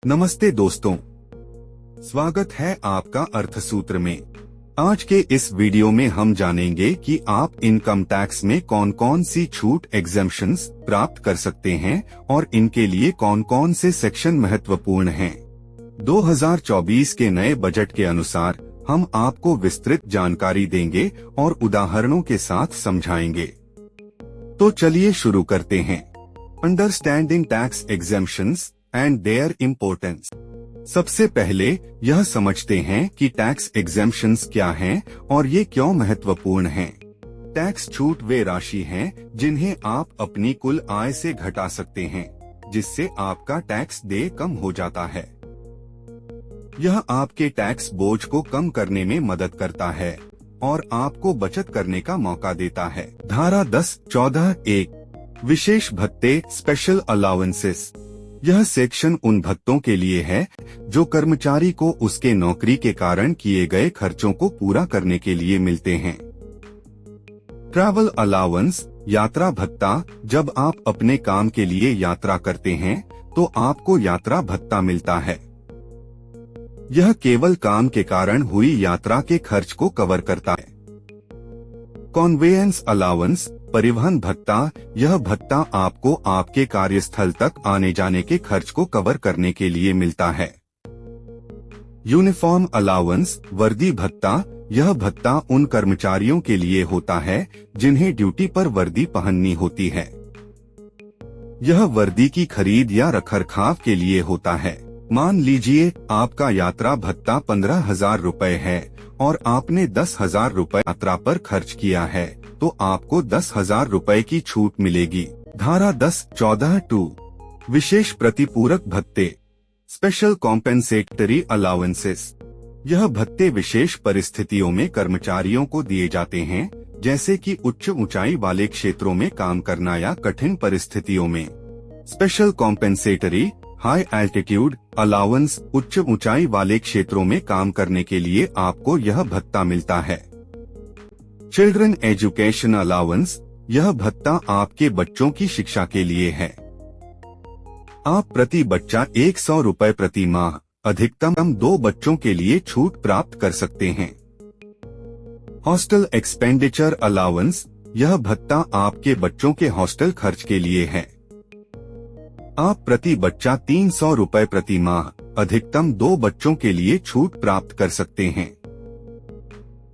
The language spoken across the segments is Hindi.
नमस्ते दोस्तों, स्वागत है आपका अर्थसूत्र में। आज के इस वीडियो में हम जानेंगे कि आप इनकम टैक्स में कौन कौन सी छूट एग्जेम्पशंस प्राप्त कर सकते हैं और इनके लिए कौन कौन से सेक्शन महत्वपूर्ण हैं। 2024 के नए बजट के अनुसार हम आपको विस्तृत जानकारी देंगे और उदाहरणों के साथ समझाएंगे। तो चलिए शुरू करते हैं। Understanding tax exemptions and there importance. सबसे पहले यह समझते हैं कि टैक्स एग्जेम्पशंस क्या हैं और ये क्यों महत्वपूर्ण हैं। टैक्स छूट वे राशि हैं जिन्हें आप अपनी कुल आय से घटा सकते हैं, जिससे आपका टैक्स देय कम हो जाता है। यह आपके टैक्स बोझ को कम करने में मदद करता है और आपको बचत करने का मौका देता है। धारा 10(14)(1) विशेष भत्ते स्पेशल अलाउंसेस। यह सेक्शन उन भत्तों के लिए है जो कर्मचारी को उसके नौकरी के कारण किए गए खर्चों को पूरा करने के लिए मिलते हैं। ट्रैवल अलाउंस यात्रा भत्ता। जब आप अपने काम के लिए यात्रा करते हैं तो आपको यात्रा भत्ता मिलता है। यह केवल काम के कारण हुई यात्रा के खर्च को कवर करता है। कॉन्वेयंस अलाउंस परिवहन भत्ता। यह भत्ता आपको आपके कार्यस्थल तक आने जाने के खर्च को कवर करने के लिए मिलता है। यूनिफॉर्म अलाउंस वर्दी भत्ता। यह भत्ता उन कर्मचारियों के लिए होता है जिन्हें ड्यूटी पर वर्दी पहननी होती है। यह वर्दी की खरीद या रखरखाव के लिए होता है। मान लीजिए आपका यात्रा भत्ता 15,000 रुपए है और आपने 10,000 रुपए यात्रा पर खर्च किया है, तो आपको 10,000 रुपए की छूट मिलेगी। धारा 10(14)(2) विशेष प्रतिपूरक भत्ते स्पेशल कॉम्पेंसेटरी अलाउंसेस। यह भत्ते विशेष परिस्थितियों में कर्मचारियों को दिए जाते हैं, जैसे कि उच्च ऊंचाई वाले क्षेत्रों में काम करना या कठिन परिस्थितियों में। Special compensatory high altitude allowance. उच्च ऊंचाई वाले क्षेत्रों में काम करने के लिए आपको यह भत्ता मिलता है। Children education allowance. यह भत्ता आपके बच्चों की शिक्षा के लिए है। आप प्रति बच्चा 100 रुपए प्रति माह अधिकतम 2 बच्चों के लिए छूट प्राप्त कर सकते हैं। Hostel expenditure allowance. यह भत्ता आपके बच्चों के हॉस्टल खर्च के लिए है। आप प्रति बच्चा 300 रुपए प्रति माह अधिकतम 2 बच्चों के लिए छूट प्राप्त कर सकते हैं।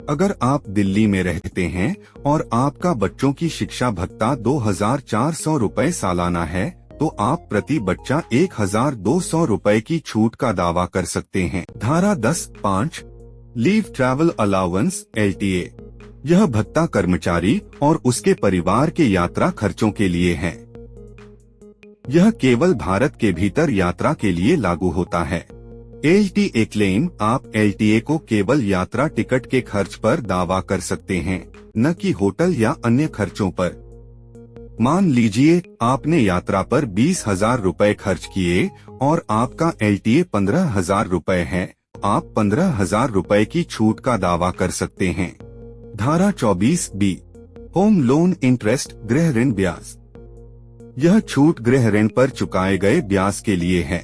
अगर आप दिल्ली में रहते हैं और आपका बच्चों की शिक्षा भत्ता 2,400 रुपए सालाना है, तो आप प्रति बच्चा 1,200 रुपए की छूट का दावा कर सकते हैं। धारा 10(5) लीव ट्रैवल अलाउंस LTA। यह भत्ता कर्मचारी और उसके परिवार के यात्रा खर्चों के लिए है। यह केवल भारत के भीतर यात्रा के लिए लागू होता है। LTA claim. आप LTA को केवल यात्रा टिकट के खर्च पर दावा कर सकते हैं, न कि होटल या अन्य खर्चों पर। मान लीजिए आपने यात्रा पर 20,000 रुपए खर्च किए और आपका LTA 15,000 रुपए है, आप 15,000 रुपए की छूट का दावा कर सकते हैं। धारा 24(b) होम लोन इंटरेस्ट गृह ऋण ब्याज। यह छूट गृह ऋण पर चुकाए गए ब्याज के लिए है।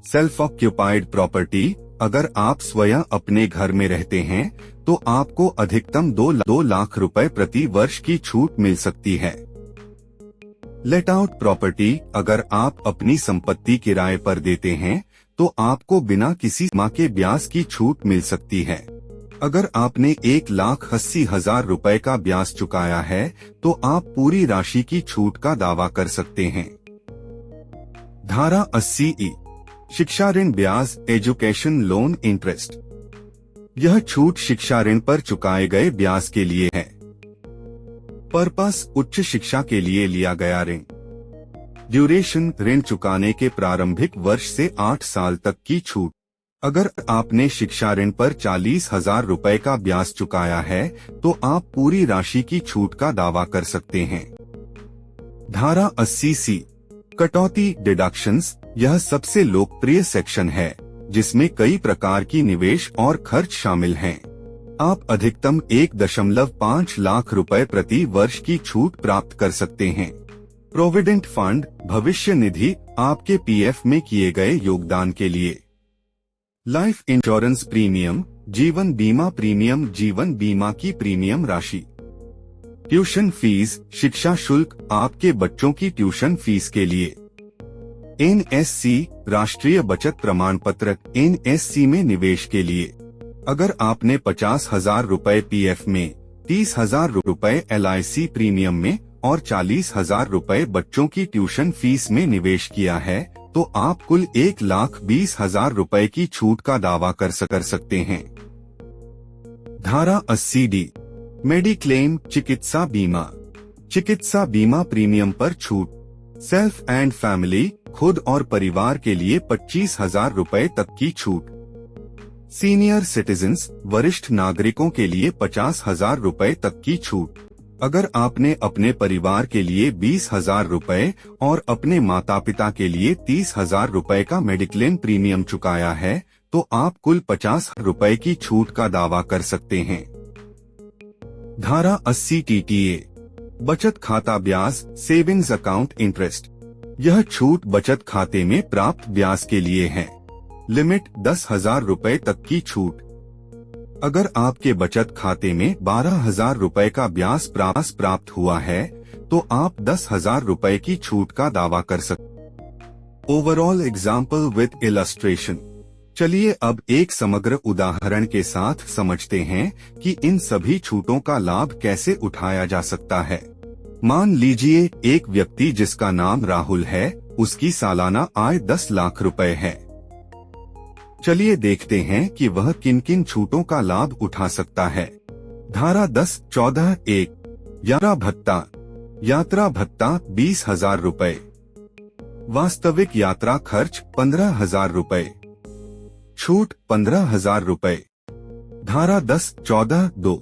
Self occupied property. अगर आप स्वयं अपने घर में रहते हैं तो आपको अधिकतम 2 लाख रुपए प्रति वर्ष की छूट मिल सकती है। Let out property. अगर आप अपनी संपत्ति किराए पर देते हैं तो आपको बिना किसी सीमा के ब्याज की छूट मिल सकती है। अगर आपने 1,80,000 रुपए का ब्याज चुकाया है तो आप पूरी राशि की छूट का दावा कर सकते हैं। धारा 80(e) शिक्षा ऋण ब्याज एजुकेशन लोन इंटरेस्ट। यह छूट शिक्षा ऋण पर चुकाए गए ब्याज के लिए है। पर्पस उच्च शिक्षा के लिए लिया गया ऋण। ड्यूरेशन ऋण चुकाने के प्रारंभिक वर्ष से 8 साल तक की छूट। अगर आपने शिक्षा ऋण पर 40,000 रुपए का ब्याज चुकाया है तो आप पूरी राशि की छूट का दावा कर सकते हैं। धारा 80(c) कटौती डिडक्शंस। यह सबसे लोकप्रिय सेक्शन है जिसमें कई प्रकार की निवेश और खर्च शामिल हैं। आप अधिकतम 1.5 लाख रुपए प्रति वर्ष की छूट प्राप्त कर सकते हैं। प्रोविडेंट फंड भविष्य निधि आपके पीएफ में किए गए योगदान के लिए। लाइफ इंश्योरेंस प्रीमियम जीवन बीमा प्रीमियम जीवन बीमा की प्रीमियम राशि। ट्यूशन फीस शिक्षा शुल्क आपके बच्चों की ट्यूशन फीस के लिए। एनएससी राष्ट्रीय बचत प्रमाण पत्र एनएससी में निवेश के लिए। अगर आपने 50,000 रुपए पीएफ में, 30,000 रुपए एलआईसी प्रीमियम में और 40,000 रुपए बच्चों की ट्यूशन फीस में निवेश किया है तो आप कुल 1,20,000 रुपए की छूट का दावा कर सकते हैं। धारा 80D मेडिक्लेम चिकित्सा बीमा। चिकित्सा बीमा प्रीमियम पर छूट। सेल्फ एंड फैमिली खुद और परिवार के लिए 25,000 रुपए तक की छूट। सीनियर सिटीजन्स वरिष्ठ नागरिकों के लिए 50,000 रुपए तक की छूट। अगर आपने अपने परिवार के लिए 20,000 रुपए और अपने माता पिता के लिए 30,000 रुपए का मेडिक्लेम प्रीमियम चुकाया है तो आप कुल 50 रुपए की छूट का दावा कर सकते हैं। धारा 80 TTA बचत खाता ब्याज सेविंग्स अकाउंट इंटरेस्ट। यह छूट बचत खाते में प्राप्त ब्याज के लिए है। लिमिट 10,000 रुपए तक की छूट। अगर आपके बचत खाते में 12,000 रुपए का ब्याज प्राप्त हुआ है तो आप 10,000 रुपए की छूट का दावा कर सकते। Overall example with illustration. चलिए अब एक समग्र उदाहरण के साथ समझते हैं कि इन सभी छूटों का लाभ कैसे उठाया जा सकता है। मान लीजिए एक व्यक्ति जिसका नाम राहुल है, उसकी सालाना आय 10 लाख रुपए है। चलिए देखते हैं कि वह किन किन छूटों का लाभ उठा सकता है। धारा 10(14)(1) यात्रा भत्ता। यात्रा भत्ता 20,000 रुपए। वास्तविक यात्रा खर्च 15,000 रुपए। छूट 15,000 रुपए। धारा 10(14)(2)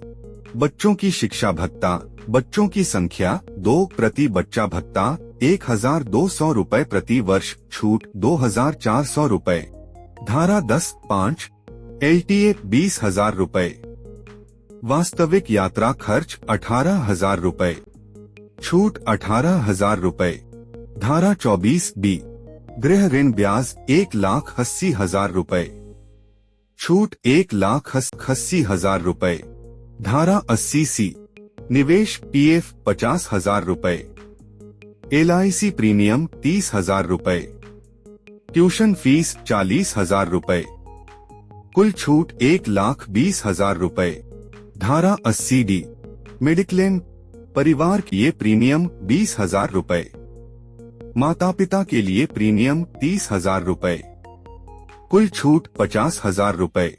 बच्चों की शिक्षा भत्ता। बच्चों की संख्या 2 प्रति बच्चा भत्ता 1,200 रुपए प्रति वर्ष। छूट 2,400 रुपए। धारा 10(5) LTA 20,000 रुपए। वास्तविक यात्रा खर्च 18,000 रुपए। छूट 18,000 रुपए। धारा 24B गृह ऋण ब्याज 1,80,000 रुपए। छूट 1,80,000 रुपए। धारा 80C निवेश पीएफ 50,000 रुपए। एलआईसी प्रीमियम 30,000 रुपए। ट्यूशन फीस 40,000 रुपए। कुल छूट 1,20,000 रुपए। धारा 80D मेडिक्लेम परिवार के लिए प्रीमियम 20,000 रुपए। माता पिता के लिए प्रीमियम 30,000 रुपए। कुल छूट 50,000 रुपए।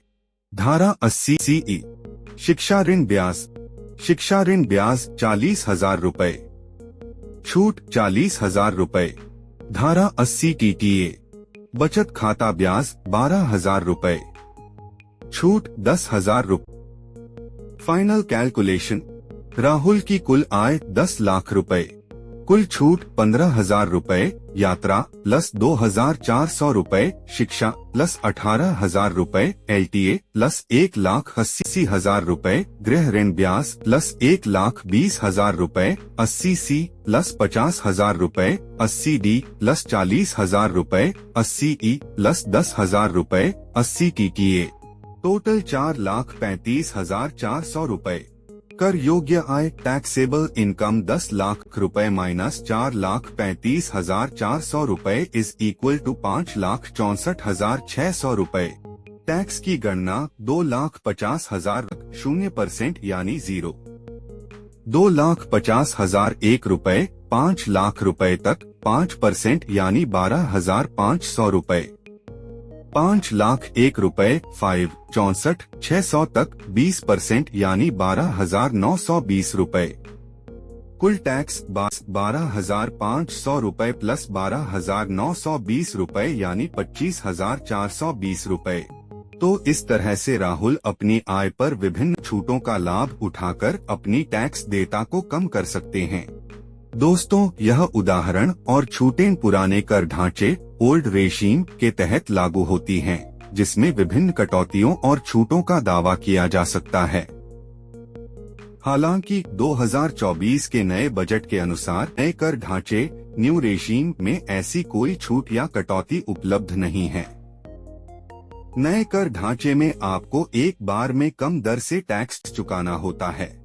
धारा 80CE शिक्षा ऋण ब्याज। शिक्षा ऋण ब्याज 40,000 रुपए। छूट 40,000 रुपए। धारा 80 TTA बचत खाता ब्याज 12,000 रुपए। छूट 10,000 रुपए। Final calculation. राहुल की कुल आय 10 लाख रुपए। कुल छूट 15,000 रुपए। यात्रा प्लस 2,400 रुपए। शिक्षा प्लस 18,000 रुपए। LTA प्लस 1,80,000 रुपए। गृह ऋण ब्याज प्लस 1,20,000 रुपए। 80C प्लस 50,000 रुपए। 80D प्लस 40,000 रुपए। 80E प्लस 10,000 रुपए। 80 TTA टोटल 4,35,400 रुपए। कर योग्य आय टैक्सेबल इनकम 10 लाख रुपए माइनस 4,35,400 रुपए इज इक्वल टू 5,64,600 रुपए। टैक्स की गणना 2,50,000 0% यानी 0। 2,50,000 1 रुपए 5 लाख रुपए तक 5% यानी 12,500 रुपए। 5 लाख 1 रुपए 5,64,600 तक 20% यानी 12,920 रुपए। कुल टैक्स 12,500 रुपए प्लस 12,920 रुपए यानी 25,420 रुपए। तो इस तरह से राहुल अपनी आय पर विभिन्न छूटों का लाभ उठाकर अपनी टैक्स देयता को कम कर सकते हैं। दोस्तों, यह उदाहरण और छूटें पुराने कर ढांचे ओल्ड रेशीम के तहत लागू होती हैं, जिसमें विभिन्न कटौतियों और छूटों का दावा किया जा सकता है। हालांकि 2024 के नए बजट के अनुसार नए कर ढांचे न्यू रेजीम में ऐसी कोई छूट या कटौती उपलब्ध नहीं है। नए कर ढांचे में आपको एक बार में कम दर से टैक्स चुकाना होता है।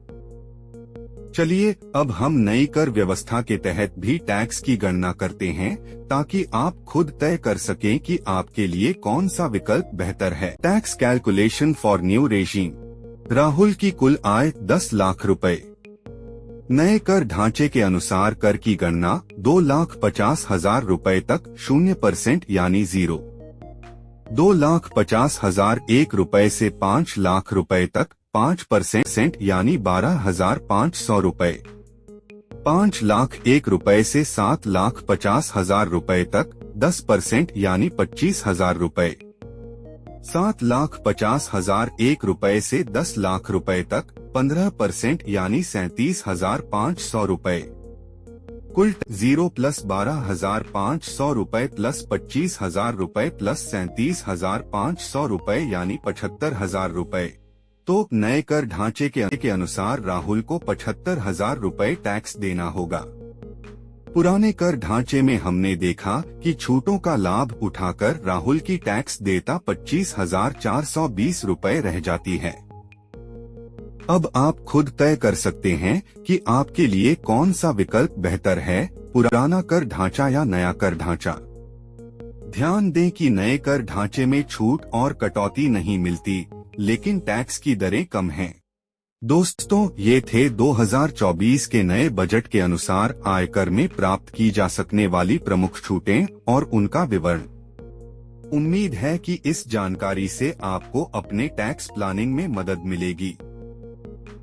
चलिए अब हम नई कर व्यवस्था के तहत भी टैक्स की गणना करते हैं, ताकि आप खुद तय कर सकें कि आपके लिए कौन सा विकल्प बेहतर है। Tax calculation for new regime. Rahul की कुल आय 10 लाख रुपए। नए कर ढांचे के अनुसार कर की गणना 2,50,000 रुपए तक 0% यानी 0। 2,50,001 रुपए से 5 लाख रुपए तक 5% यानी 12,500 रुपए। 5,01,000 रुपए से 7,50,000 रुपए तक 10% यानी 25,000 रुपए। 7,50,001 रुपए से 10 लाख रुपए तक 15% यानी 37,500 रुपए। कुल 0 प्लस 12,500 रुपए प्लस 25,000 रुपए प्लस 37,500 रुपए यानी 75,000 रुपए। तो नए कर ढांचे के अनुसार राहुल को 75,000 रुपए टैक्स देना होगा। पुराने कर ढांचे में हमने देखा कि छूटों का लाभ उठाकर राहुल की टैक्स देयता 25,420 रुपए रह जाती है। अब आप खुद तय कर सकते हैं कि आपके लिए कौन सा विकल्प बेहतर है, पुराना कर ढांचा या नया कर ढांचा। ध्यान दें कि नए कर ढांचे में छूट और कटौती नहीं मिलती, लेकिन टैक्स की दरें कम हैं। दोस्तों, ये थे 2024 के नए बजट के अनुसार आयकर में प्राप्त की जा सकने वाली प्रमुख छूटें और उनका विवरण। उम्मीद है कि इस जानकारी से आपको अपने टैक्स प्लानिंग में मदद मिलेगी।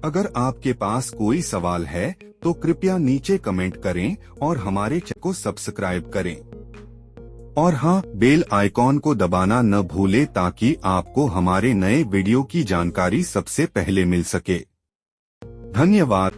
अगर आपके पास कोई सवाल है तो कृपया नीचे कमेंट करें और हमारे चैनल को सब्सक्राइब करें। और हाँ, बेल आइकॉन को दबाना न भूलें ताकि आपको हमारे नए वीडियो की जानकारी सबसे पहले मिल सके। धन्यवाद।